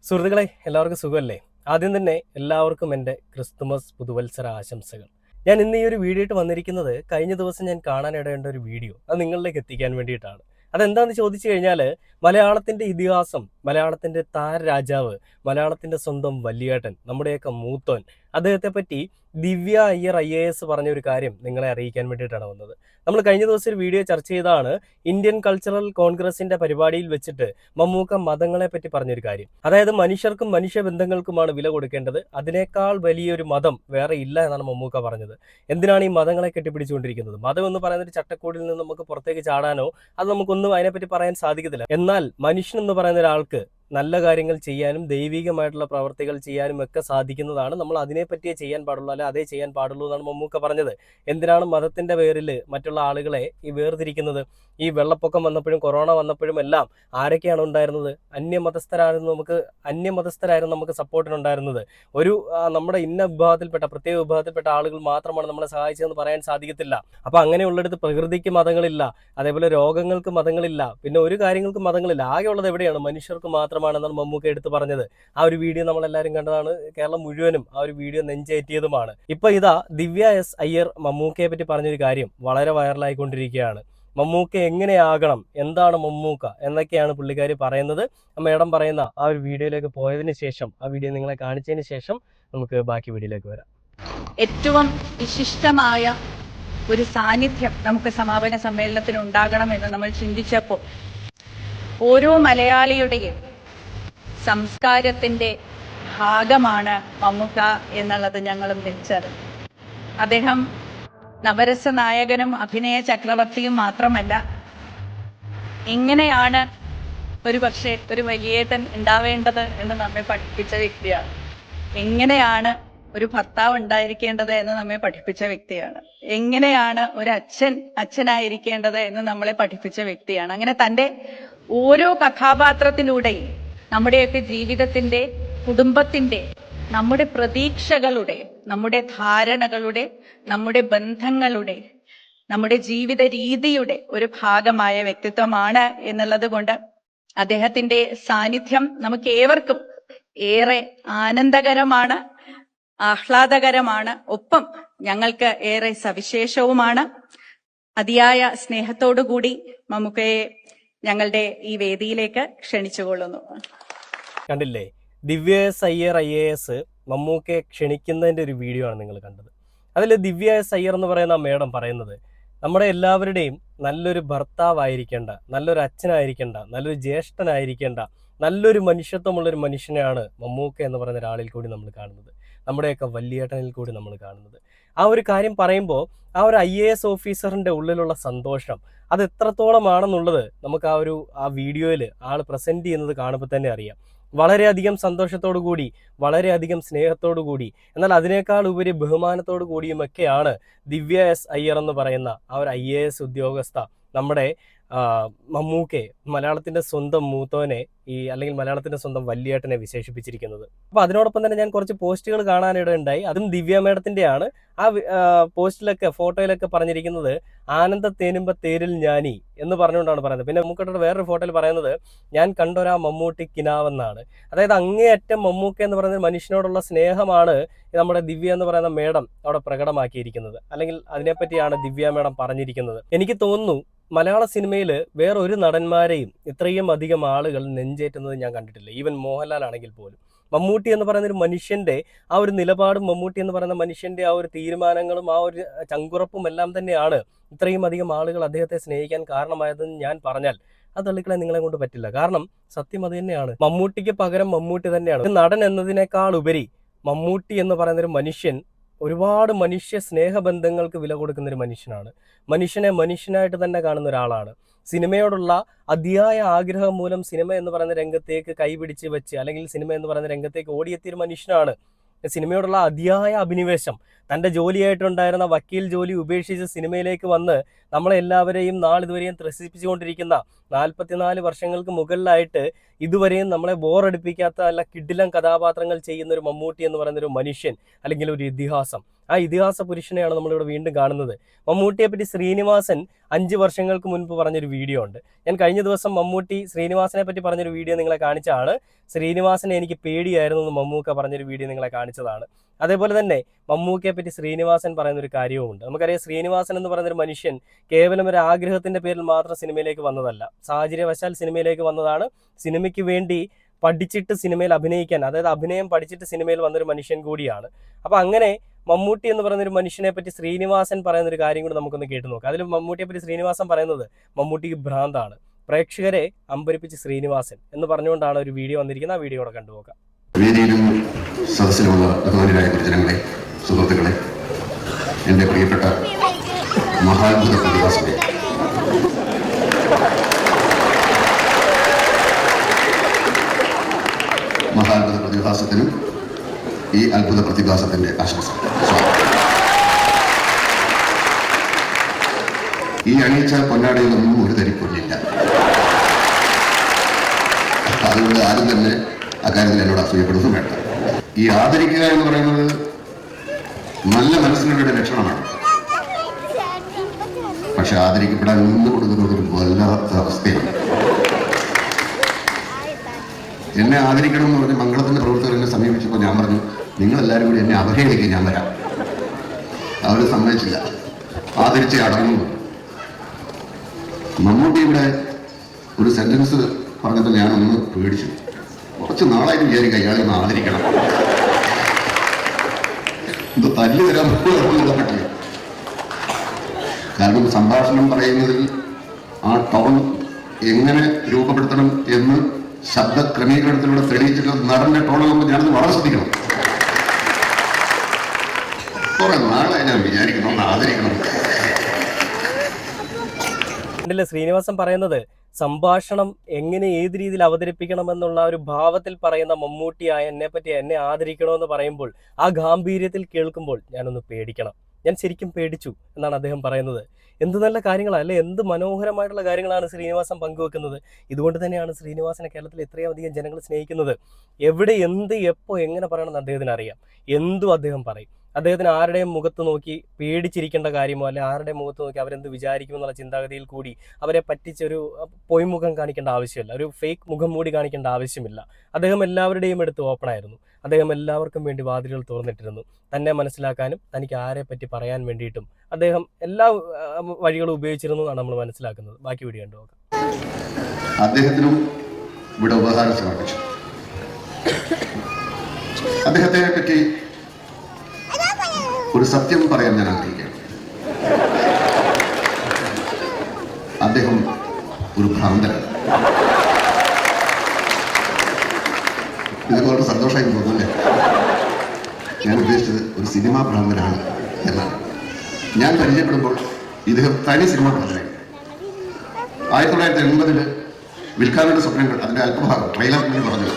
സുഹൃത്തുക്കളെ എല്ലാവർക്കും സുഖമല്ലേ? ആദ്യം തന്നെ എല്ലാവർക്കും എൻ്റെ ക്രിസ്തുമസ് പുതുവത്സര ആശംസകൾ. ഞാൻ ഇന്ന് ഈ ഒരു വീഡിയോ ആയിട്ട് വന്നിരിക്കുന്നത് കഴിഞ്ഞ ദിവസം ഞാൻ കാണാനിടയേണ്ട ഒരു വീഡിയോ അത് നിങ്ങളിലേക്ക് എത്തിക്കാൻ വേണ്ടിയിട്ടാണ്. അതെന്താണെന്ന് ചോദിച്ചു കഴിഞ്ഞാൽ മലയാളത്തിൻ്റെ ഇതിഹാസം, മലയാളത്തിൻ്റെ താരരാജാവ്, മലയാളത്തിൻ്റെ സ്വന്തം വല്യേട്ടൻ, നമ്മുടെയൊക്കെ മൂത്തോൻ, അദ്ദേഹത്തെ പറ്റി ദിവ്യ അയ്യർ IAS പറഞ്ഞ ഒരു കാര്യം നിങ്ങളെ അറിയിക്കാൻ വേണ്ടിയിട്ടാണ് വന്നത്. നമ്മൾ കഴിഞ്ഞ ദിവസം ഒരു വീഡിയോ ചർച്ച ചെയ്തതാണ് ഇന്ത്യൻ കൾച്ചറൽ കോൺഗ്രസിന്റെ പരിപാടിയിൽ വെച്ചിട്ട് മമ്മൂക്ക മതങ്ങളെ പറ്റി പറഞ്ഞൊരു കാര്യം. അതായത് മനുഷ്യർക്കും മനുഷ്യബന്ധങ്ങൾക്കുമാണ് വില കൊടുക്കേണ്ടത്, അതിനേക്കാൾ വലിയൊരു മതം വേറെ ഇല്ല എന്നാണ് മമ്മൂക്ക പറഞ്ഞത്. എന്തിനാണ് ഈ മതങ്ങളെ കെട്ടിപ്പിടിച്ചുകൊണ്ടിരിക്കുന്നത്? മതം എന്ന് പറയുന്ന ഒരു ചട്ടക്കൂടിൽ നിന്ന് നമുക്ക് പുറത്തേക്ക് ചാടാനോ അത് നമുക്കൊന്നും അതിനെപ്പറ്റി പറയാൻ സാധിക്കത്തില്ല. എന്നാൽ മനുഷ്യൻ എന്ന് പറയുന്ന ഒരാൾക്ക് നല്ല കാര്യങ്ങൾ ചെയ്യാനും ദൈവികമായിട്ടുള്ള പ്രവർത്തികൾ ചെയ്യാനും ഒക്കെ സാധിക്കുന്നതാണ്. നമ്മൾ അതിനെപ്പറ്റിയേ ചെയ്യാൻ പാടുള്ളൂ, അല്ലെ അതേ ചെയ്യാൻ പാടുള്ളൂ എന്നാണ് മമ്മൂക്ക പറഞ്ഞത്. എന്തിനാണ് മതത്തിന്റെ പേരിൽ മറ്റുള്ള ആളുകളെ ഈ വേർതിരിക്കുന്നത്? ഈ വെള്ളപ്പൊക്കം വന്നപ്പോഴും കൊറോണ വന്നപ്പോഴും എല്ലാം ആരൊക്കെയാണ് ഉണ്ടായിരുന്നത്? അന്യമതസ്ഥരായിരുന്നു നമുക്ക് സപ്പോർട്ടിനുണ്ടായിരുന്നത്. ഒരു നമ്മുടെ ഇന്ന വിഭാഗത്തിൽപ്പെട്ട പ്രത്യേക വിഭാഗത്തിൽപ്പെട്ട ആളുകൾ മാത്രമാണ് നമ്മളെ സഹായിച്ചതെന്ന് പറയാൻ സാധിക്കത്തില്ല. അപ്പൊ അങ്ങനെയുള്ളിടത്ത് പ്രകൃതിക്ക് മതങ്ങളില്ല, അതേപോലെ രോഗങ്ങൾക്ക് മതങ്ങളില്ല, പിന്നെ ഒരു കാര്യങ്ങൾക്ക് മതങ്ങളില്ല. ആകെയുള്ളത് എവിടെയാണ്? മനുഷ്യർക്ക് മാത്രമാണെന്നാണ് മമ്മൂക്ക എടുത്തു പറഞ്ഞത്. ആ ഒരു വീഡിയോ നമ്മളെല്ലാവരും കണ്ടതാണ്. കേരളം മുഴുവനും ആ ഒരു വീഡിയോ നെഞ്ചേറ്റിയതുമാണ്. ഇപ്പൊ ഇതാ ദിവ്യ എസ് അയ്യർ മമ്മൂക്കയെ പറ്റി പറഞ്ഞൊരു കാര്യം വളരെ വൈറലായിക്കൊണ്ടിരിക്കുകയാണ്. മമ്മൂക്ക എങ്ങനെയാകണം, എന്താണ് മമ്മൂക്ക എന്നൊക്കെയാണ് പുള്ളിക്കാരി പറയുന്നത്. മേഡം പറയുന്ന ആ ഒരു വീഡിയോയിലേക്ക് പോയതിന് ശേഷം, ആ വീഡിയോ നിങ്ങളെ കാണിച്ചതിന് ശേഷം നമുക്ക് ബാക്കി വീഡിയോയിലേക്ക് വരാം. ഏറ്റവും വിശിഷ്ടമായ ഒരു സാന്നിധ്യം നമുക്ക് സമാപന സമ്മേളനത്തിന് ഉണ്ടാകണമെന്ന് നമ്മൾ ചിന്തിച്ചപ്പോൾ ഓരോ മലയാളിയുടെയും സംസ്കാരത്തിന്റെ ഭാഗമാണ് മമ്മൂക്ക എന്നുള്ളത് ഞങ്ങളും തിരിച്ചറിഞ്ഞു. അദ്ദേഹം നവരസ നായകനും അഭിനയ ചക്രവർത്തിയും മാത്രമല്ല, എങ്ങനെയാണ് ഒരു വലിയേട്ടൻ ഉണ്ടാവേണ്ടത് എന്ന് നമ്മെ പഠിപ്പിച്ച വ്യക്തിയാണ്. എങ്ങനെയാണ് ഒരു ഭർത്താവ് ഉണ്ടായിരിക്കേണ്ടത് എന്ന് നമ്മെ പഠിപ്പിച്ച വ്യക്തിയാണ്. എങ്ങനെയാണ് ഒരു അച്ഛനായിരിക്കേണ്ടത് എന്ന് നമ്മളെ പഠിപ്പിച്ച വ്യക്തിയാണ്. അങ്ങനെ തൻ്റെ ഓരോ കഥാപാത്രത്തിലൂടെയും നമ്മുടെയൊക്കെ ജീവിതത്തിന്റെ, കുടുംബത്തിന്റെ, നമ്മുടെ പ്രതീക്ഷകളുടെ, നമ്മുടെ ധാരണകളുടെ, നമ്മുടെ ബന്ധങ്ങളുടെ, നമ്മുടെ ജീവിത രീതിയുടെ ഒരു ഭാഗമായ വ്യക്തിത്വമാണ് എന്നുള്ളത് കൊണ്ട് അദ്ദേഹത്തിന്റെ സാന്നിധ്യം നമുക്ക് ഏവർക്കും ഏറെ ആനന്ദകരമാണ്, ആഹ്ലാദകരമാണ്, ഒപ്പം ഞങ്ങൾക്ക് ഏറെ സവിശേഷവുമാണ്. അതിയായ സ്നേഹത്തോടുകൂടി മമ്മൂക്കയെ ഞങ്ങളുടെ ഈ വേദിയിലേക്ക് ക്ഷണിച്ചുകൊള്ളുന്നു. കണ്ടില്ലേ? ദിവ്യ എസ് അയ്യർ IAS മമ്മൂക്കയെ ക്ഷണിക്കുന്നതിന്റെ ഒരു വീഡിയോ ആണ് നിങ്ങൾ കണ്ടത്. അതിൽ ദിവ്യ എസ് അയ്യർ എന്ന് പറയുന്ന മേഡം പറയുന്നത് നമ്മുടെ എല്ലാവരുടെയും നല്ലൊരു ഭർത്താവായിരിക്കേണ്ട, നല്ലൊരു അച്ഛനായിരിക്കേണ്ട, നല്ലൊരു ജ്യേഷ്ഠനായിരിക്കേണ്ട, നല്ലൊരു മനുഷ്യത്വമുള്ളൊരു മനുഷ്യനെയാണ് മമ്മൂക്ക എന്ന് പറയുന്ന ഒരാളിൽ കൂടി നമ്മൾ കാണുന്നത്, നമ്മുടെയൊക്കെ വല്യേട്ടനിൽ കൂടി നമ്മൾ കാണുന്നത്. ആ ഒരു കാര്യം പറയുമ്പോൾ ആ ഒരു IAS ഓഫീസറിന്റെ ഉള്ളിലുള്ള സന്തോഷം അത് എത്രത്തോളമാണെന്നുള്ളത് നമുക്ക് ആ വീഡിയോയിൽ ആൾ പ്രസന്റ് ചെയ്യുന്നത് കാണുമ്പോൾ തന്നെ അറിയാം. വളരെയധികം സന്തോഷത്തോടു കൂടി, വളരെയധികം സ്നേഹത്തോടു കൂടി, എന്നാൽ അതിനേക്കാൾ ഉപരി ബഹുമാനത്തോടു കൂടിയുമൊക്കെയാണ് ദിവ്യ എസ് അയ്യർ എന്ന് പറയുന്ന ആ ഒരു IAS ഉദ്യോഗസ്ഥ നമ്മുടെ മമ്മൂക്കയെ, മലയാളത്തിന്റെ സ്വന്തം മൂത്തോനെ, അല്ലെങ്കിൽ മലയാളത്തിന്റെ സ്വന്തം വല്യേട്ടനെ വിശേഷിപ്പിച്ചിരിക്കുന്നത്. അപ്പൊ അതിനോടൊപ്പം തന്നെ ഞാൻ കുറച്ച് പോസ്റ്റുകൾ കാണാനിടയുണ്ടായി. അതും ദിവ്യ മേഡത്തിന്റെയാണ്. ആ പോസ്റ്റിലൊക്കെ, ഫോട്ടോയിലൊക്കെ പറഞ്ഞിരിക്കുന്നത് ആനന്ദ തേനുമ്പ തേരിൽ ഞാനി എന്ന് പറഞ്ഞുകൊണ്ടാണ് പറയുന്നത്. പിന്നെ മമ്മൂക്കയുടെ വേറൊരു ഫോട്ടോയിൽ പറയുന്നത് ഞാൻ കണ്ടൊരാ മമ്മൂട്ടി കിനാവെന്നാണ്. അതായത് അങ്ങേയറ്റം മമ്മൂക്ക എന്ന് പറയുന്ന മനുഷ്യനോടുള്ള സ്നേഹമാണ് നമ്മുടെ ദിവ്യ എന്ന് പറയുന്ന മേഡം അവിടെ പ്രകടമാക്കിയിരിക്കുന്നത്, അല്ലെങ്കിൽ അതിനെപ്പറ്റിയാണ് ദിവ്യ മേഡം പറഞ്ഞിരിക്കുന്നത്. എനിക്ക് തോന്നുന്നു മലയാള സിനിമയിൽ വേറൊരു നടന്മാരെയും ഇത്രയും അധികം ആളുകൾ നെഞ്ചേറ്റുന്നത് ഞാൻ കണ്ടിട്ടില്ല. ഈവൻ മോഹൻലാൽ ആണെങ്കിൽ പോലും. മമ്മൂട്ടി എന്ന് പറയുന്ന ഒരു മനുഷ്യന്റെ ആ ഒരു നിലപാടും, മമ്മൂട്ടി എന്ന് പറയുന്ന മനുഷ്യന്റെ ആ ഒരു തീരുമാനങ്ങളും ആ ഒരു ചങ്കുറപ്പും എല്ലാം തന്നെയാണ് ഇത്രയും അധികം ആളുകൾ അദ്ദേഹത്തെ സ്നേഹിക്കാൻ കാരണമായതെന്ന് ഞാൻ പറഞ്ഞാൽ അത് തള്ളിക്കളയാൻ നിങ്ങളെ കൊണ്ട് പറ്റില്ല. കാരണം സത്യം അത് തന്നെയാണ്. മമ്മൂട്ടിക്ക് പകരം മമ്മൂട്ടി തന്നെയാണ്. ഒരു നടൻ എന്നതിനേക്കാൾ ഉപരി മമ്മൂട്ടി എന്ന് പറയുന്ന ഒരു മനുഷ്യൻ ഒരുപാട് മനുഷ്യ സ്നേഹബന്ധങ്ങൾക്ക് വില കൊടുക്കുന്ന ഒരു മനുഷ്യനാണ്. മനുഷ്യനെ മനുഷ്യനായിട്ട് തന്നെ കാണുന്ന ഒരാളാണ്. സിനിമയോടുള്ള അതിയായ ആഗ്രഹം മൂലം സിനിമ എന്ന് പറയുന്ന രംഗത്തേക്ക് കൈപിടിച്ച് വെച്ച്, അല്ലെങ്കിൽ സിനിമ എന്ന് പറയുന്ന രംഗത്തേക്ക് ഓടിയെത്തിയൊരു മനുഷ്യനാണ്. സിനിമയോടുള്ള അതിയായ അഭിനിവേശം, തൻ്റെ ജോലിയായിട്ടുണ്ടായിരുന്ന വക്കീൽ ജോലി ഉപേക്ഷിച്ച് സിനിമയിലേക്ക് വന്ന് നമ്മളെല്ലാവരെയും നാളിതുവരെയും ത്രസിപ്പിച്ചുകൊണ്ടിരിക്കുന്ന 44 വർഷങ്ങൾക്ക് മുകളിലായിട്ട് ഇതുവരെയും നമ്മളെ ബോറടിപ്പിക്കാത്ത അല്ല കിടിലം കഥാപാത്രങ്ങൾ ചെയ്യുന്ന ഒരു മമ്മൂട്ടി എന്ന് പറയുന്ന ഒരു മനുഷ്യൻ, അല്ലെങ്കിൽ ഒരു ഇതിഹാസം. ആ ഇതിഹാസ പുരുഷനെയാണ് നമ്മളിവിടെ വീണ്ടും കാണുന്നത്. മമ്മൂട്ടിയെ പറ്റി ശ്രീനിവാസൻ 5 വർഷങ്ങൾക്ക് മുൻപ് പറഞ്ഞൊരു വീഡിയോ ഉണ്ട്. ഞാൻ കഴിഞ്ഞ ദിവസം മമ്മൂട്ടി ശ്രീനിവാസനെ പറ്റി പറഞ്ഞൊരു വീഡിയോ നിങ്ങളെ കാണിച്ചതാണ്. ശ്രീനിവാസനെ എനിക്ക് പേടിയായിരുന്നു എന്ന് മമ്മൂക്ക പറഞ്ഞൊരു വീഡിയോ നിങ്ങളെ കാണിച്ചതാണ്. അതേപോലെ തന്നെ മമ്മൂക്കയെ പറ്റി ശ്രീനിവാസൻ പറയുന്നൊരു കാര്യവുമുണ്ട്. നമുക്കറിയാം, ശ്രീനിവാസൻ എന്ന് പറയുന്നൊരു മനുഷ്യൻ കേവലം ഒരു ആഗ്രഹത്തിന്റെ പേരിൽ മാത്രം സിനിമയിലേക്ക് വന്നതല്ല, സാഹചര്യവശാൽ സിനിമയിലേക്ക് വന്നതാണ്. സിനിമയ്ക്ക് വേണ്ടി പഠിച്ചിട്ട് സിനിമയിൽ അഭിനയിക്കാൻ, അതായത് അഭിനയം പഠിച്ചിട്ട് സിനിമയിൽ വന്നൊരു മനുഷ്യൻ കൂടിയാണ്. അപ്പം അങ്ങനെ മമ്മൂട്ടി എന്ന് പറയുന്ന ഒരു മനുഷ്യനെ പറ്റി ശ്രീനിവാസൻ പറയുന്ന ഒരു കാര്യം കൂടി നമുക്കൊന്ന് കേട്ടു നോക്കാം. അതിൽ മമ്മൂട്ടിയെ പറ്റി ശ്രീനിവാസൻ പറയുന്നത് മമ്മൂട്ടിക്ക് ഭ്രാന്താണ്, പ്രേക്ഷകരെ അമ്പരിപ്പിച്ച് ശ്രീനിവാസൻ എന്ന് പറഞ്ഞുകൊണ്ടാണ് ഒരു വീഡിയോ വന്നിരിക്കുന്നത്. ആ വീഡിയോ കൂടെ കണ്ടുപോകാം. വേദിയിലും സദസ്സിലുമുള്ള ബഹുമാനരായ ഗുരുജനങ്ങളെ, സുഹൃത്തുക്കളെ, എൻ്റെ പ്രിയപ്പെട്ട മഹാത്ഭുത പ്രതിഭാസത്തെ, മഹാത്ഭുത പ്രതിഭാസത്തിനും ഈ അത്ഭുത പ്രതിഭാസത്തിന്റെ ആശംസ. ഈ അണിയിച്ച പൊന്നാടിയിലൊന്നും ഒരു തരി പൊന്നില്ല. അതുകൊണ്ട് ആരും തന്നെ അക്കാര്യത്തിൽ എന്നോട് അസൂയപ്പെടുന്നു വേണ്ട. ഈ ആദരിക്കുക എന്ന് പറയുന്നത് നല്ല മനസ്സിനുടെ ലക്ഷണമാണ്. പക്ഷെ ആദരിക്കപ്പെടാൻ നിന്ന് കൊടുക്കുന്നത് ഒരു വല്ലാത്ത അവസ്ഥയാണ്. എന്നെ ആദരിക്കണം എന്ന് പറഞ്ഞ് മംഗളത്തിന്റെ പ്രവർത്തകർ എന്നെ സമീപിച്ചപ്പോൾ ഞാൻ പറഞ്ഞു, നിങ്ങളെല്ലാവരും കൂടി എന്നെ അവഹേളിക്ക്, ഞാൻ വരാം. അവർ സമ്മതിച്ചില്ല, ആദരിച്ച് അടങ്ങുന്നു. മമ്മൂട്ടി ഇവിടെ ഒരു സെന്റൻസ് പറഞ്ഞപ്പോൾ ഞാനൊന്ന് പേടിച്ചു. കുറച്ച് നാളായിട്ട് വിചാരിക്കുക ഇയാളെ ഒന്ന് ആദരിക്കണം, എന്തോ തല്ല് തരാൻ പറ്റില്ല. കാരണം സംഭാഷണം പറയുന്നതിൽ ആ ടോൺ എങ്ങനെ രൂപപ്പെടുത്തണം എന്ന് ശബ്ദ ക്രമീകരണത്തിലൂടെ തെളിയിച്ചിട്ട് നടന്റെ ടോണാകുമ്പോൾ ഞാനത് വളരെ ശ്രദ്ധിക്കണം. കുറെ നാളായി ഞാൻ വിചാരിക്കണം ഒന്ന് ആദരിക്കണം. ശ്രീനിവാസൻ പറയുന്നത് സംഭാഷണം എങ്ങനെ ഏത് രീതിയിൽ അവതരിപ്പിക്കണമെന്നുള്ള ഒരു ഭാവത്തിൽ പറയുന്ന മമ്മൂട്ടിയായ എന്നെ ആദരിക്കണമെന്ന് പറയുമ്പോൾ ആ ഗാംഭീര്യത്തിൽ കേൾക്കുമ്പോൾ ഞാനൊന്ന് പേടിക്കണം. ഞാൻ ശരിക്കും പേടിച്ചു എന്നാണ് അദ്ദേഹം പറയുന്നത്. എന്ത് നല്ല കാര്യങ്ങളാണ് അല്ലെ, എന്ത് മനോഹരമായിട്ടുള്ള കാര്യങ്ങളാണ് ശ്രീനിവാസൻ പങ്കുവെക്കുന്നത്. ഇതുകൊണ്ട് തന്നെയാണ് ശ്രീനിവാസനെ കേരളത്തിൽ ഇത്രയും അധികം ജനങ്ങൾ സ്നേഹിക്കുന്നത്. എവിടെ എന്ത് എപ്പോൾ എങ്ങനെ പറയണമെന്ന് അദ്ദേഹത്തിന് അറിയാം. എന്തും അദ്ദേഹം പറയും. അദ്ദേഹത്തിന് ആരുടെയും മുഖത്ത് നോക്കി പേടിച്ചിരിക്കേണ്ട കാര്യമോ അല്ലെ ആരുടെയും മുഖത്ത് നോക്കി അവരെന്ത് വിചാരിക്കുമെന്നുള്ള ചിന്താഗതിയിൽ കൂടി അവരെ പറ്റിച്ചൊരു പൊയ്മുഖം കാണിക്കേണ്ട ആവശ്യമില്ല, ഒരു ഫേക്ക് മുഖം മൂടി കാണിക്കേണ്ട ആവശ്യമില്ല. അദ്ദേഹം എല്ലാവരുടെയും അടുത്ത് ഓപ്പണായിരുന്നു. അദ്ദേഹം എല്ലാവർക്കും വേണ്ടി വാതിലുകൾ തുറന്നിട്ടിരുന്നു. തന്നെ മനസ്സിലാക്കാനും തനിക്ക് ആരെ പറ്റി പറയാൻ വേണ്ടിയിട്ടും അദ്ദേഹം എല്ലാ വഴികളും ഉപയോഗിച്ചിരുന്നു എന്നാണ് നമ്മൾ മനസ്സിലാക്കുന്നത്. ബാക്കി വീഡിയോ കണ്ടു നോക്കാം. അദ്ദേഹത്തിനും ഇവിടെ ഉപഹാരം സമർപ്പിച്ചു. അദ്ദേഹത്തെ പറ്റി ഒരു സത്യം പറയാൻ ഞാൻ ആഗ്രഹിക്കുകയാണ്. അദ്ദേഹം ഒരു ഭ്രാന്തനാണ്. ഇതൊക്കെ വളരെ സന്തോഷമായി തോന്നുന്നല്ലേ? ഞാൻ ഉദ്ദേശിച്ചത് ഒരു സിനിമാ ഭ്രാന്തനാണ് എന്നാണ്. ഞാൻ പരിചയപ്പെടുമ്പോൾ ഇദ്ദേഹം തനി സിനിമാ ഭ്രാന്തനായി. 1980 വിൽക്കാനുള്ള സ്വപ്നങ്ങൾ അതിന്റെ അല്പഭാഗം ട്രെയിലർ പറഞ്ഞു.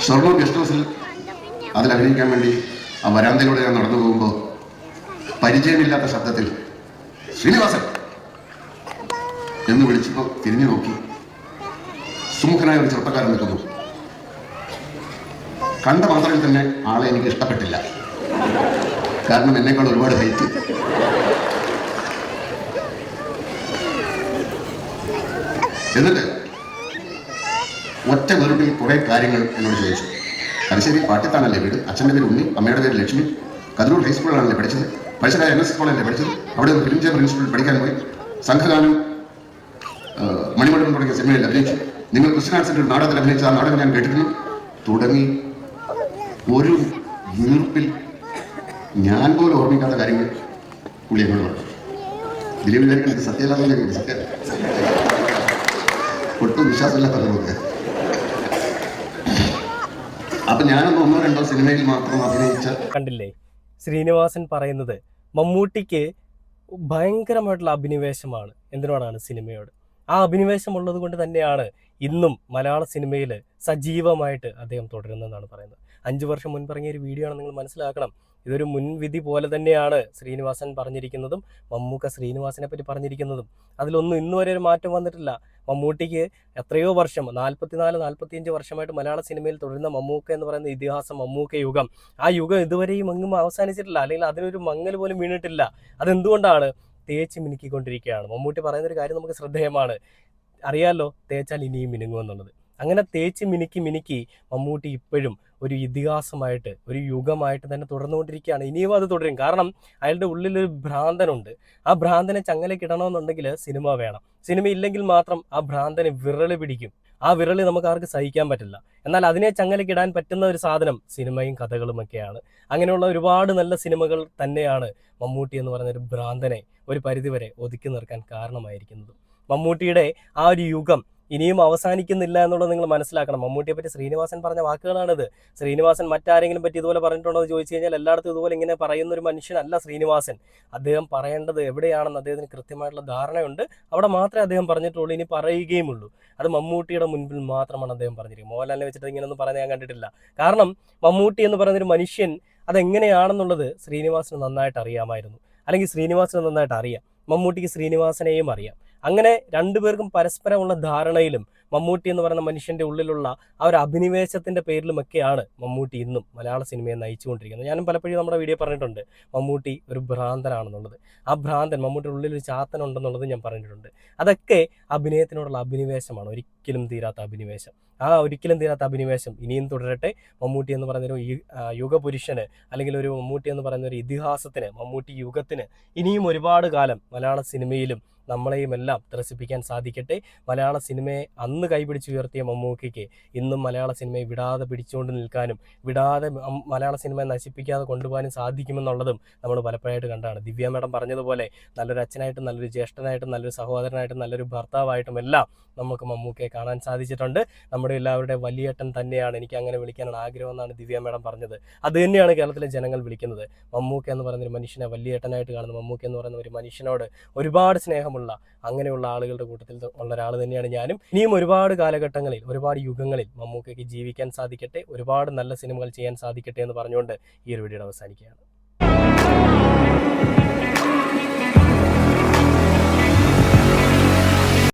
ഷൊർണൂർ ഗസ്റ്റ് ഹൗസിൽ അതിൽ അഭിനയിക്കാൻ വേണ്ടി ആ വരാന്തയിലൂടെ ഞാൻ നടന്നു പോകുമ്പോൾ പരിചയമില്ലാത്ത ശബ്ദത്തിൽ ശ്രീനിവാസൻ എന്ന് വിളിച്ചപ്പോൾ തിരിഞ്ഞു നോക്കി സുമുഖനായ ഒരു ചെറുപ്പക്കാരൻ നിൽക്കുന്നു. കണ്ട മാത്രയിൽ തന്നെ ആളെ എനിക്ക് ഇഷ്ടപ്പെട്ടില്ല. കാരണം എന്നേക്കാൾ ഒരുപാട് ഹൈറ്റ്. എന്നിട്ട് ഒറ്റ വെറുപ്പിൽ കുറെ കാര്യങ്ങൾ എന്നോട് ചോദിച്ചു. തലശ്ശേരി പാട്ടിത്താനല്ലേ വീട്, അച്ഛൻ്റെ പേര് ഉണ്ണി, അമ്മയുടെ പേര് ലക്ഷ്മി, കതിരൂർ ഹൈസ്കൂളിലാണല്ലേ പഠിച്ചത്, പഴശ്ശിരായ NS കോളേജല്ലേ പഠിച്ചത്, അവിടെ ഒരു ഫിലിം ചേംബർ ഇൻസ്റ്റിറ്റ്യൂട്ടിൽ പഠിക്കാൻ പോയി, സംഘഗാനം മണിമണ്ഡലം തുടങ്ങിയ സിനിമയിൽ അഭിനയിച്ചു, നിങ്ങൾ ക്രിസ്ത്യൻ ആർട്സിൻ്റെ ഒരു നാടകത്തിൽ അഭിനയിച്ച ആ നാടകം ഞാൻ കേട്ടിരുന്നു തുടങ്ങി ഒരു വീർപ്പിൽ ഞാൻ പോലും ഓർമ്മിക്കാത്ത കാര്യങ്ങൾ പുള്ളി എന്നോട് പറഞ്ഞു. ദിലീപ് വിചാരിക്കുന്നത് സത്യമില്ലാതെ സത്യം ഒട്ടും വിശ്വാസമില്ലാത്ത നമുക്ക്. അപ്പൊ ഞാനൊന്ന് 1-2 സിനിമയിൽ മാത്രം അഭിനയിച്ച കണ്ടില്ലേ? ശ്രീനിവാസൻ പറയുന്നത് മമ്മൂട്ടിക്ക് ഭയങ്കരമായിട്ടുള്ള അഭിനിവേശമാണ്. എന്തിനോടാണ്? സിനിമയോട്. ആ അഭിനിവേശം ഉള്ളത് കൊണ്ട് തന്നെയാണ് ഇന്നും മലയാള സിനിമയിൽ സജീവമായിട്ട് അദ്ദേഹം തുടരുന്നതെന്നാണ് പറയുന്നത്. 5 വർഷം മുൻപ് ഇറങ്ങിയ ഒരു വീഡിയോ ആണ്, നിങ്ങൾ മനസ്സിലാക്കണം. ഇതൊരു മുൻവിധി പോലെ തന്നെയാണ് ശ്രീനിവാസൻ പറഞ്ഞിരിക്കുന്നതും മമ്മൂക്ക ശ്രീനിവാസനെ പറ്റി പറഞ്ഞിരിക്കുന്നതും. അതിലൊന്നും ഇന്ന് വരെ ഒരു മാറ്റം വന്നിട്ടില്ല. മമ്മൂട്ടിക്ക് എത്രയോ വർഷം 44-45 വർഷമായിട്ട് മലയാള സിനിമയിൽ തുടരുന്ന മമ്മൂക്ക എന്ന് പറയുന്ന ഇതിഹാസം, മമ്മൂക്ക യുഗം, ആ യുഗം ഇതുവരെയും എങ്ങും അവസാനിച്ചിട്ടില്ല, അല്ലെങ്കിൽ അതിനൊരു മങ്ങൽ പോലും വീണിട്ടില്ല. അതെന്തുകൊണ്ടാണ്? തേച്ച് മിനുക്കിക്കൊണ്ടിരിക്കുകയാണ്. മമ്മൂട്ടി പറയുന്നൊരു കാര്യം നമുക്ക് ശ്രദ്ധേയമാണ്. അറിയാലോ, തേച്ചാൽ ഇനിയും മിനുങ്ങുമെന്നുള്ളത്. അങ്ങനെ തേച്ച് മിനുക്കി മമ്മൂട്ടി ഇപ്പോഴും ഒരു ഇതിഹാസമായിട്ട്, ഒരു യുഗമായിട്ട് തന്നെ തുടർന്നുകൊണ്ടിരിക്കുകയാണ്. ഇനിയും അത് തുടരും. കാരണം അയാളുടെ ഉള്ളിലൊരു ഭ്രാന്തനുണ്ട്. ആ ഭ്രാന്തനെ ചങ്ങലക്കിടണമെന്നുണ്ടെങ്കിൽ സിനിമ വേണം. സിനിമ ഇല്ലെങ്കിൽ മാത്രം ആ ഭ്രാന്തന് വിരളി പിടിക്കും. ആ വിരളി നമുക്ക് ആർക്ക് സഹിക്കാൻ പറ്റില്ല. എന്നാൽ അതിനെ ചങ്ങലക്കിടാൻ പറ്റുന്ന ഒരു സാധനം സിനിമയും കഥകളുമൊക്കെയാണ്. അങ്ങനെയുള്ള ഒരുപാട് നല്ല സിനിമകൾ തന്നെയാണ് മമ്മൂട്ടി എന്ന് പറയുന്ന ഒരു ഭ്രാന്തനെ ഒരു പരിധിവരെ ഒതുക്കി നിർക്കാൻ കാരണമായിരിക്കുന്നത്. മമ്മൂട്ടിയുടെ ആ ഒരു യുഗം ഇനിയും അവസാനിക്കുന്നില്ല എന്നുള്ളത് നിങ്ങൾ മനസ്സിലാക്കണം. മമ്മൂട്ടിയെ പറ്റി ശ്രീനിവാസൻ പറഞ്ഞ വാക്കുകളാണിത്. ശ്രീനിവാസൻ മറ്റാരെങ്കിലും പറ്റി ഇതുപോലെ പറഞ്ഞിട്ടുണ്ടോ എന്ന് ചോദിച്ചു കഴിഞ്ഞാൽ എല്ലായിടത്തും ഇതുപോലെ ഇങ്ങനെ പറയുന്ന ഒരു മനുഷ്യനല്ല ശ്രീനിവാസൻ. അദ്ദേഹം പറയേണ്ടത് എവിടെയാണെന്ന് അദ്ദേഹത്തിന് കൃത്യമായിട്ടുള്ള ധാരണയുണ്ട്. അവിടെ മാത്രമേ അദ്ദേഹം പറഞ്ഞിട്ടുള്ളൂ, ഇനി പറയുകയുമുള്ളൂ. അത് മമ്മൂട്ടിയുടെ മുൻപിൽ മാത്രമാണ് അദ്ദേഹം പറഞ്ഞിരിക്കുന്നത്. മോഹൻലാലിനെ വെച്ചിട്ട് ഇങ്ങനെയൊന്നും പറഞ്ഞ് ഞാൻ കണ്ടിട്ടില്ല. കാരണം മമ്മൂട്ടി എന്ന് പറയുന്നൊരു മനുഷ്യൻ അതെങ്ങനെയാണെന്നുള്ളത് ശ്രീനിവാസന് നന്നായിട്ട് അറിയാമായിരുന്നു, അല്ലെങ്കിൽ ശ്രീനിവാസന് നന്നായിട്ട് അറിയാം. മമ്മൂട്ടിക്ക് ശ്രീനിവാസനെയും അറിയാം. അങ്ങനെ രണ്ടുപേർക്കും പരസ്പരമുള്ള ധാരണയിലും മമ്മൂട്ടി എന്ന് പറയുന്ന മനുഷ്യൻ്റെ ഉള്ളിലുള്ള ആ ഒരു അഭിനിവേശത്തിൻ്റെ പേരിലുമൊക്കെയാണ് മമ്മൂട്ടി ഇന്നും മലയാള സിനിമയെ നയിച്ചുകൊണ്ടിരിക്കുന്നത്. ഞാനും പലപ്പോഴും നമ്മുടെ വീഡിയോ പറഞ്ഞിട്ടുണ്ട്, മമ്മൂട്ടി ഒരു ഭ്രാന്തനാണെന്നുള്ളത്. ആ ഭ്രാന്തൻ മമ്മൂട്ടിയുടെ ഉള്ളിലൊരു ചാത്തനുണ്ടെന്നുള്ളത് ഞാൻ പറഞ്ഞിട്ടുണ്ട്. അതൊക്കെ അഭിനയത്തിനോടുള്ള അഭിനിവേശമാണ്, ഒരിക്കലും തീരാത്ത അഭിനിവേശം. ആ ഒരിക്കലും തീരാത്ത അഭിനിവേശം ഇനിയും തുടരട്ടെ. മമ്മൂട്ടി എന്ന് പറയുന്നൊരു യുഗപുരുഷന്, അല്ലെങ്കിൽ ഒരു മമ്മൂട്ടി എന്ന് പറയുന്ന ഒരു ഇതിഹാസത്തിന്, മമ്മൂട്ടി യുഗത്തിന് ഇനിയും ഒരുപാട് കാലം മലയാള സിനിമയിലും നമ്മളെയും എല്ലാം ത്രസിപ്പിക്കാൻ സാധിക്കട്ടെ. മലയാള സിനിമയെ അന്ന് കൈപിടിച്ചുയർത്തിയ മമ്മൂക്കയ്ക്ക് ഇന്നും മലയാള സിനിമയെ വിടാതെ പിടിച്ചുകൊണ്ട് നിൽക്കാനും വിടാതെ മലയാള സിനിമയെ നശിപ്പിക്കാതെ കൊണ്ടുപോകാനും സാധിക്കുമെന്നുള്ളതും നമ്മൾ പലപ്പോഴായിട്ട് കണ്ടാണ്. ദിവ്യ മേഡം പറഞ്ഞതുപോലെ നല്ലൊരു അച്ഛനായിട്ടും, നല്ലൊരു ജ്യേഷ്ഠനായിട്ടും, നല്ലൊരു സഹോദരനായിട്ടും, നല്ലൊരു ഭർത്താവായിട്ടും എല്ലാം നമുക്ക് മമ്മൂക്കയെ കാണാൻ സാധിച്ചിട്ടുണ്ട്. നമ്മുടെ എല്ലാവരുടെ വലിയേട്ടൻ തന്നെയാണ്, എനിക്ക് അങ്ങനെ വിളിക്കാനാണ് ആഗ്രഹം എന്നാണ് ദിവ്യ മേഡം പറഞ്ഞത്. അത് തന്നെയാണ് കേരളത്തിലെ ജനങ്ങൾ വിളിക്കുന്നത്. മമ്മൂക്ക എന്ന് പറയുന്നൊരു മനുഷ്യനെ വലിയേട്ടനായിട്ട് കാണുന്ന മമ്മൂക്ക എന്ന് പറയുന്ന ഒരു മനുഷ്യനോട് ഒരുപാട് സ്നേഹമുള്ള, അങ്ങനെയുള്ള ആളുകളുടെ കൂട്ടത്തിൽ ഉള്ള ഒരാൾ തന്നെയാണ് ഞാനും. ഇനിയും ഒരുപാട് കാലഘട്ടങ്ങളിൽ, ഒരുപാട് യുഗങ്ങളിൽ മമ്മൂക്കയ്ക്ക് ജീവിക്കാൻ സാധിക്കട്ടെ, ഒരുപാട് നല്ല സിനിമകൾ ചെയ്യാൻ സാധിക്കട്ടെ എന്ന് പറഞ്ഞുകൊണ്ട് ഈ ഒരു വീഡിയോ അവസാനിക്കുകയാണ്.